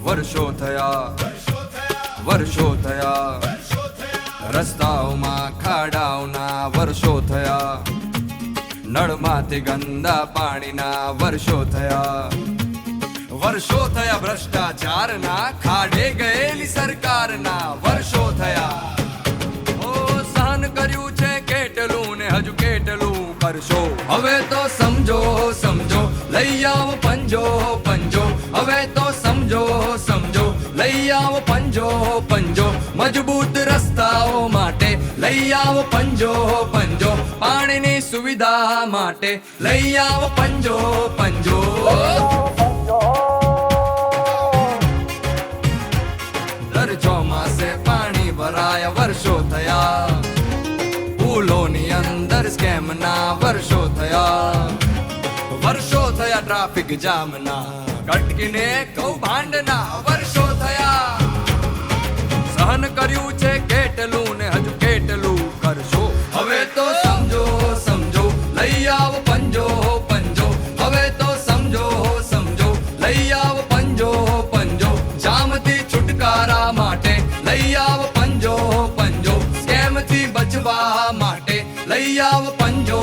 વર્ષો થયા વર્ષો થયા રસ્તાઓમાં ખાડાઓના વર્ષો થયા નળમાંથી ગંદા પાણીના વર્ષો થયા વર્ષો થયા ભ્રષ્ટાચારના ખાડે ગયેલી સરકારના વર્ષો થયા ઓ સહન કર્યું છે કેટલું ને હજુ કેટલું કરશો હવે તો સમજો સમજો લઈ આવો પંજો પંજો હવે તો સમજો સમજો લઈ આવો પંજો પંજો મજબૂત રસ્તાઓ માટે લઈ આવો પંજો પંજો પાણીની સુવિધા માટે લઈ આવો પંજો પંજો દર ચોમાસે પાણી ભરાયા વર્ષો થયા પુલોની અંદર સ્કેમના વર્ષો થયા વર્ષો થયા ટ્રાફિક જામના કટકીને કૌભાંડના વર્ષો થયા સહન કર્યું છે કેટલું ને હજુ કેટલું કરશો હવે તો સમજો સમજો લઈ આવો પંજો પંજો હવે તો સમજો સમજો લઈ આવો પંજો પંજો જામથી છુટકારા માટે લઈ આવો પંજો પંજો સ્કેમથી બચવા માટે લઈ આવો પંજો